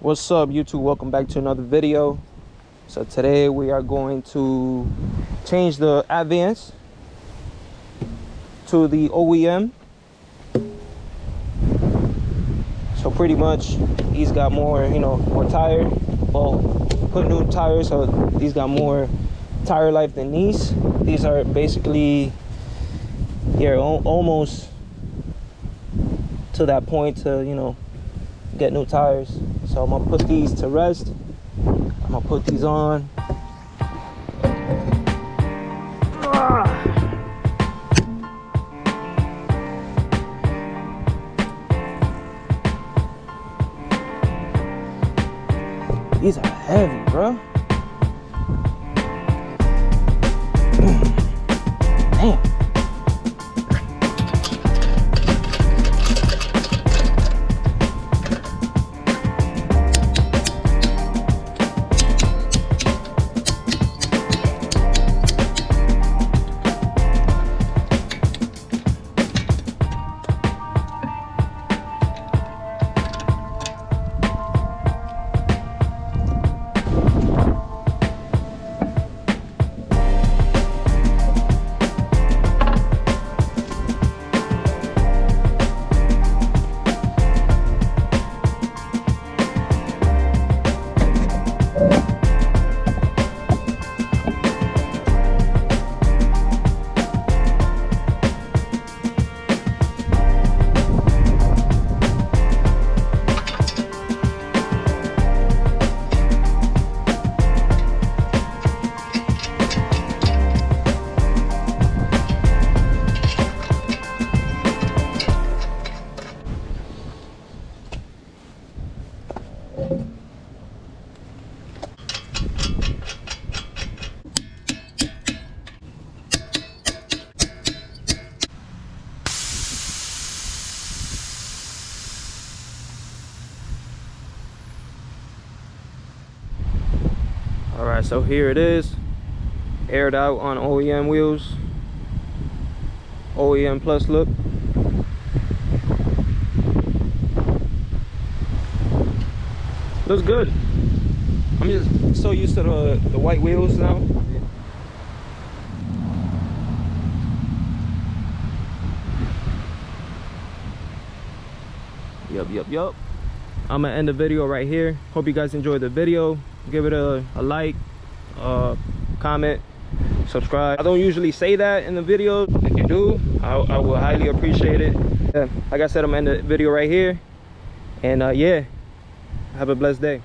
What's up, YouTube? Welcome back to another video. So today we are going to change the Advans to the OEM. So pretty much he's got more, more tire. Well, put new tires, so these got more tire life than these. These are basically almost to that point to get new tires. So I'm gonna put these to rest. I'm gonna put these on. These are heavy, bro. Damn. All right, so here it is, aired out on OEM wheels, OEM plus look. Looks good. I'm just so used to the white wheels now. Yup. I'm gonna end the video right here. Hope you guys enjoyed the video. Give it a like, comment, subscribe. I don't usually say that in the video. If you do, I will highly appreciate it. Yeah, like I said, I'm gonna end the video right here. And yeah, have a blessed day.